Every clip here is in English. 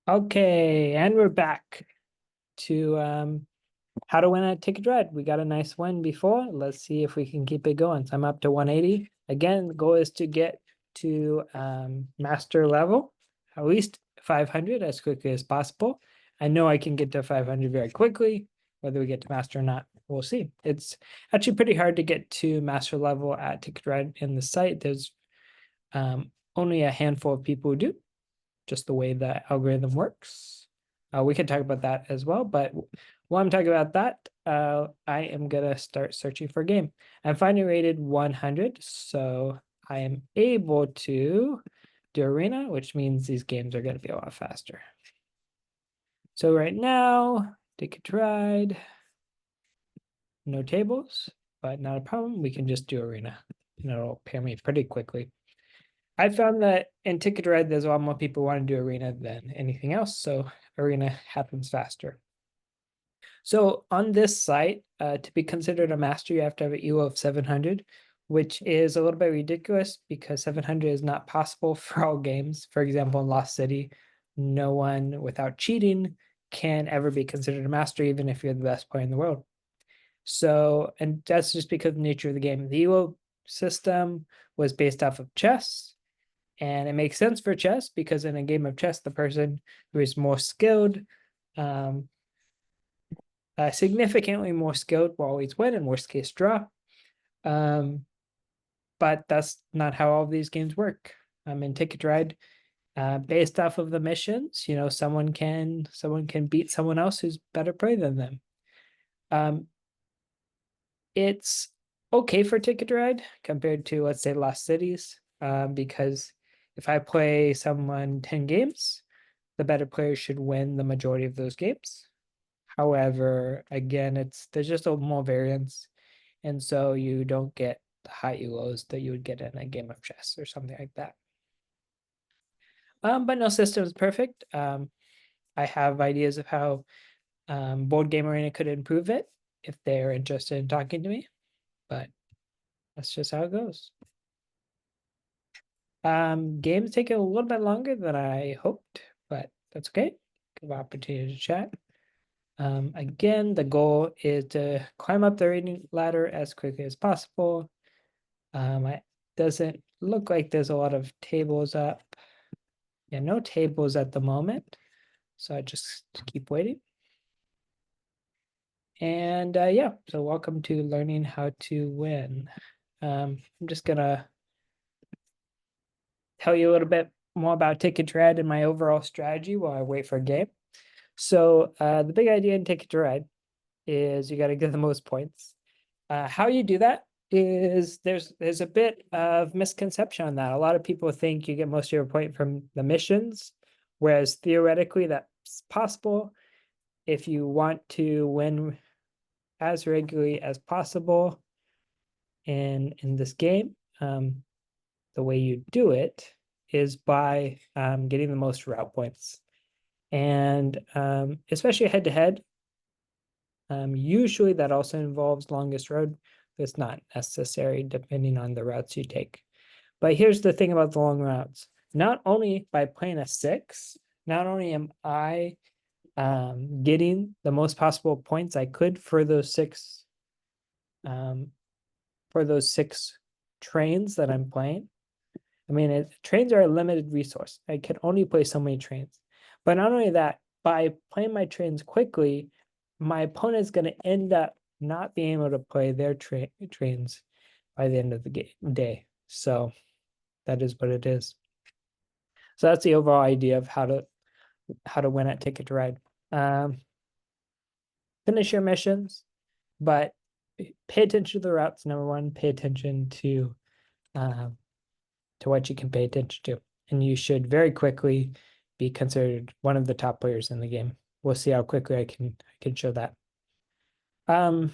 Okay, and we're back to how to win at Ticket Red. We got a nice win before. Let's see if we can keep it going. So I'm up to 180. Again, the goal is to get to master level, at least 500 as quickly as possible. I know I can get to 500 very quickly. Whether we get to master or not, we'll see. It's actually pretty hard to get to master level at Ticket Red in the site. There's only a handful of people who do, just the way the algorithm works. We can talk about that as well, but while I'm talking about that, I am gonna start searching for a game. I'm finally rated 100, so I am able to do arena, which means these games are gonna be a lot faster. So right now, Ticket Ride, no tables, but not a problem. We can just do arena, and it'll pair me pretty quickly. I found that in Ticket to Ride, there's a lot more people who want to do arena than anything else, so arena happens faster. So on this site, to be considered a master, you have to have an ELO of 700, which is a little bit ridiculous because 700 is not possible for all games. For example, in Lost City, no one without cheating can ever be considered a master, even if you're the best player in the world. So, and that's just because of the nature of the game. The ELO system was based off of chess, and it makes sense for chess because in a game of chess, the person who is more skilled, um, significantly more skilled, will always win, in worst case, draw. But that's not how all of these games work. In Ticket Ride, based off of the missions, someone can beat someone else who's better player than them. It's okay for Ticket Ride compared to, let's say, Lost Cities, because if I play someone 10 games, the better player should win the majority of those games. However, again, there's just a more variance, and so you don't get the high ELOs that you would get in a game of chess or something like that. But no system is perfect. I have ideas of how Board Game Arena could improve it if they're interested in talking to me, but that's just how it goes. Game's taking a little bit longer than I hoped, but that's okay. Good opportunity to chat. Again, the goal is to climb up the rating ladder as quickly as possible. It doesn't look like there's a lot of tables up. Yeah, no tables at the moment. So I just keep waiting. And yeah, so welcome to learning how to win. I'm just gonna tell you a little bit more about Ticket to Ride and my overall strategy while I wait for a game. So the big idea in Ticket to Ride is you got to get the most points. How you do that is there's a bit of misconception on that. A lot of people think you get most of your point from the missions, whereas theoretically that's possible if you want to win as regularly as possible in this game. The way you do it is by getting the most route points, and especially head to head. Usually that also involves longest road. It's not necessary depending on the routes you take. But here's the thing about the long routes. Not only by playing a 6, not only am I getting the most possible points I could for those six trains that I'm playing. I mean, trains are a limited resource. I can only play so many trains. But not only that, by playing my trains quickly, my opponent is going to end up not being able to play their trains by the end of the day. So that is what it is. So that's the overall idea of how to win at Ticket to Ride. Finish your missions, but pay attention to the routes. Number one, pay attention to what you can pay attention to, and you should very quickly be considered one of the top players in the game. We'll see how quickly I can show that. Don't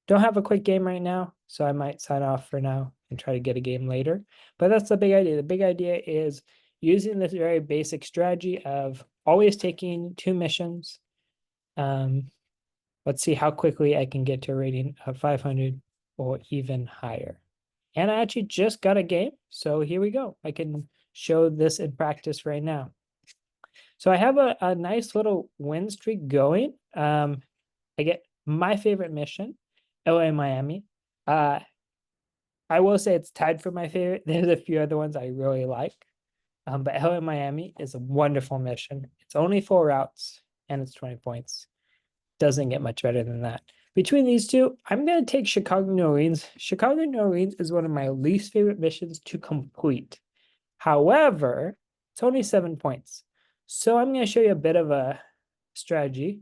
have a quick game right now, so I might sign off for now and try to get a game later. But that's the big idea. The big idea is using this very basic strategy of always taking 2 missions. Let's see how quickly I can get to a rating of 500 or even higher. And I actually just got a game, so here we go. I can show this in practice right now. So I have a nice little win streak going. I get my favorite mission, LA Miami. Uh, I will say it's tied for my favorite. There's a few other ones I really like. But LA Miami is a wonderful mission. It's only 4 routes and it's 20 points. Doesn't get much better than that. Between these two, I'm going to take Chicago New Orleans. Chicago New Orleans is one of my least favorite missions to complete. However, it's only 7 points. So I'm going to show you a bit of a strategy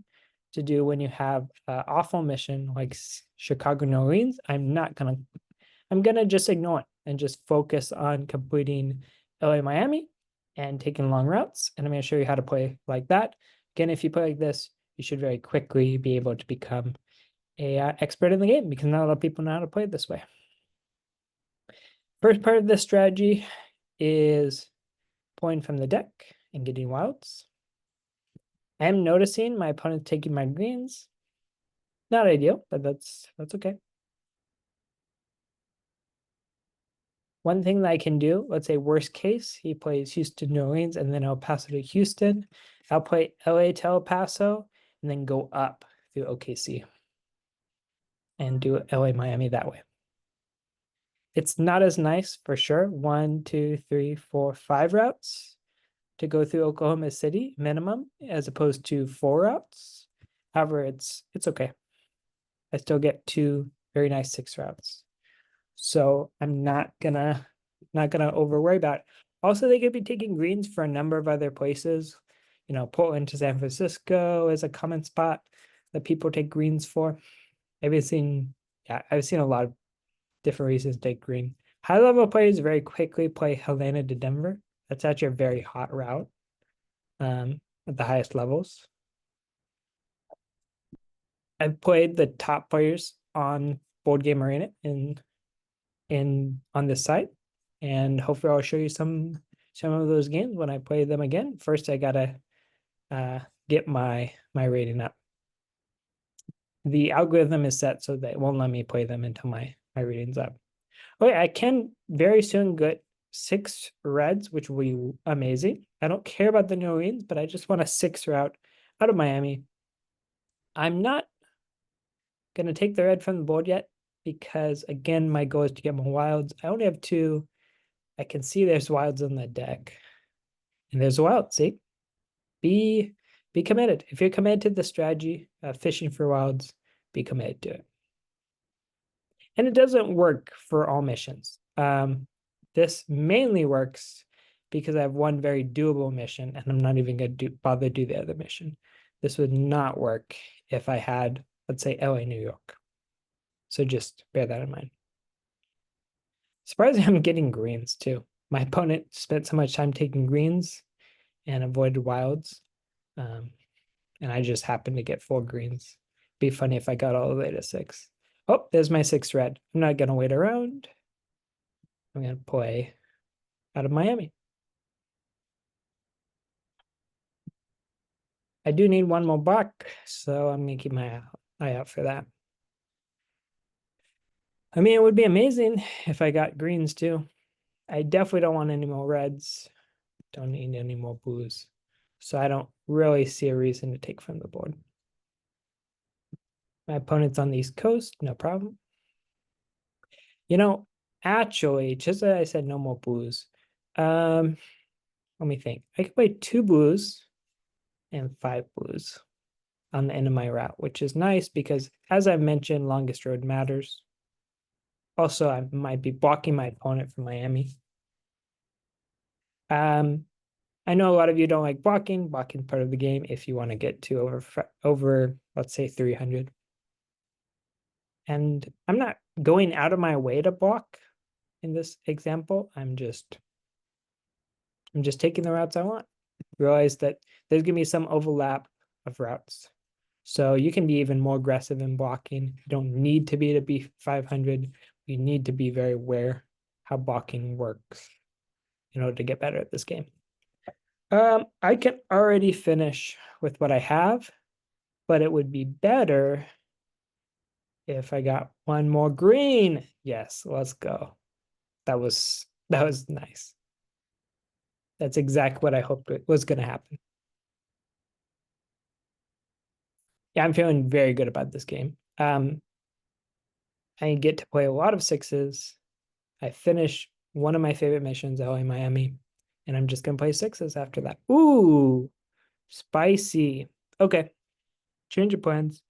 to do when you have an awful mission like Chicago New Orleans. I'm gonna just ignore it and just focus on completing LA Miami and taking long routes. And I'm going to show you how to play like that. Again, if you play like this, you should very quickly be able to become a expert in the game because not a lot of people know how to play it this way. First part of this strategy is pulling from the deck and getting wilds. I am noticing my opponent taking my greens. Not ideal, but that's okay. One thing that I can do, let's say worst case, he plays Houston New Orleans and then El Paso to Houston. I'll play LA to El Paso and then go up through OKC and do LA Miami that way. It's not as nice for sure. 1, 2, 3, 4, 5 routes to go through Oklahoma City minimum, as opposed to 4 routes. However, it's okay. I still get 2 very nice 6 routes. So I'm not gonna over worry about it. Also, they could be taking greens for a number of other places. You know, Portland to San Francisco is a common spot that people take greens for. I've seen a lot of different reasons to take green. High level players very quickly play Helena to Denver. That's actually a very hot route at the highest levels. I've played the top players on Board Game Arena on this site, and hopefully I'll show you some of those games when I play them again. First, I gotta get my rating up. The algorithm is set so that it won't let me play them until my rating's up. Okay, I can very soon get 6 reds, which will be amazing. I don't care about the New Orleans, but I just want a 6 route out of Miami. I'm not going to take the red from the board yet because, again, my goal is to get more wilds. I only have 2. I can see there's wilds on the deck. And there's a wild, see? Be committed. If you're committed to the strategy of fishing for wilds, be committed to it. And it doesn't work for all missions. This mainly works because I have one very doable mission and I'm not even going to bother do the other mission. This would not work if I had, let's say, LA, New York. So just bear that in mind. Surprisingly, I'm getting greens too. My opponent spent so much time taking greens and avoided wilds. And I just happened to get 4 greens. Be funny if I got all the way to 6. Oh, there's my 6 red. I'm not going to wait around. I'm going to play out of Miami. I do need one more buck, so I'm going to keep my eye out for that. I mean, it would be amazing if I got greens too. I definitely don't want any more reds. Don't need any more blues. So I don't really see a reason to take from the board. My opponent's on the East Coast, no problem. You know, actually, just as I said, no more blues. Let me think. I could play 2 blues and 5 blues on the end of my route, which is nice because, as I mentioned, longest road matters. Also, I might be blocking my opponent from Miami. I know a lot of you don't like blocking. Blocking part of the game if you want to get to over let's say 300. And I'm not going out of my way to block in this example. I'm just taking the routes I want. Realize that there's going to be some overlap of routes. So you can be even more aggressive in blocking. You don't need to be 500. You need to be very aware how blocking works in order to get better at this game. I can already finish with what I have, but it would be better if I got one more green. Yes, let's go. That was nice. That's exactly what I hoped was going to happen. Yeah, I'm feeling very good about this game. I get to play a lot of sixes. I finish one of my favorite missions, LA Miami, and I'm just gonna play sixes after that. Ooh, spicy. Okay, change of plans.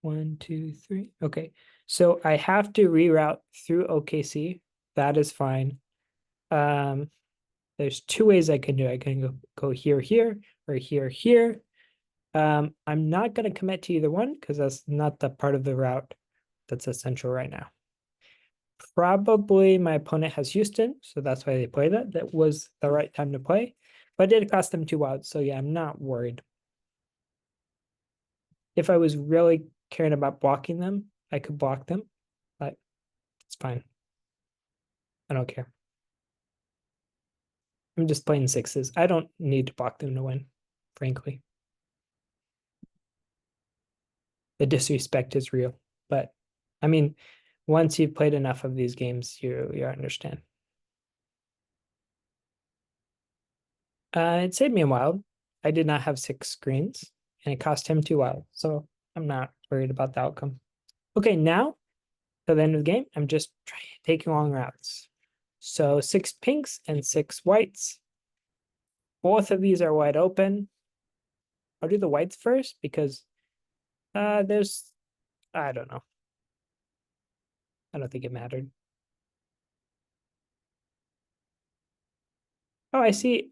1, 2, 3. Okay, so I have to reroute through OKC. That is fine. There's two ways I can do it. I can go here, here, or here, here. I'm not going to commit to either one because that's not the part of the route that's essential right now. Probably my opponent has Houston, so that's why they play that. That was the right time to play, but it did cost them 2 wilds, so yeah, I'm not worried. If I was really caring about blocking them, I could block them, but it's fine. I don't care. I'm just playing sixes. I don't need to block them to win, frankly. The disrespect is real, but I mean, once you've played enough of these games, you understand. It saved me a wild. I did not have 6 screens, and it cost him 2 wild, so I'm not worried about the outcome. Okay, now to the end of the game, I'm just taking long routes. So 6 pinks and 6 whites. Both of these are wide open. I'll do the whites first because there's, I don't know. I don't think it mattered. Oh, I see.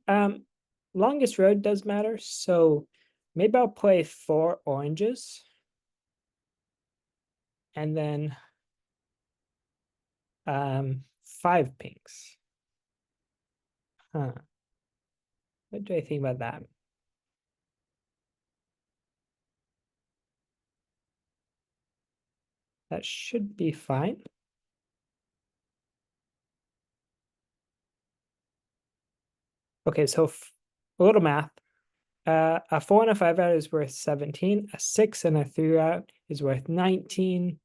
Longest road does matter, so maybe I'll play 4 oranges. And then 5 pinks. Huh. What do I think about that? That should be fine. Okay, so a little math. A 4 and a 5 out is worth 17. A 6 and a 3 out is worth 19.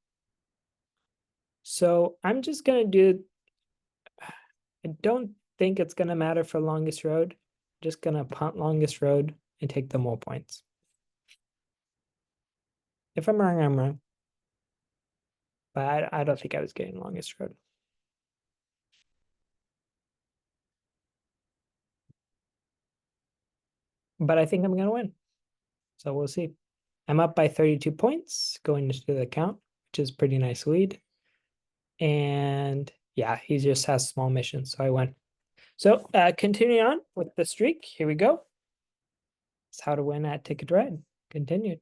So I'm just gonna do. I don't think it's gonna matter for longest road. I'm just gonna punt longest road and take the more points. If I'm wrong, I'm wrong. But I don't think I was getting longest road. But I think I'm gonna win. So we'll see. I'm up by 32 points going into the count, which is pretty nice lead. And yeah, he just has small missions, so I won. So continuing on with the streak, here we go. It's how to win at Ticket to Ride. Continued.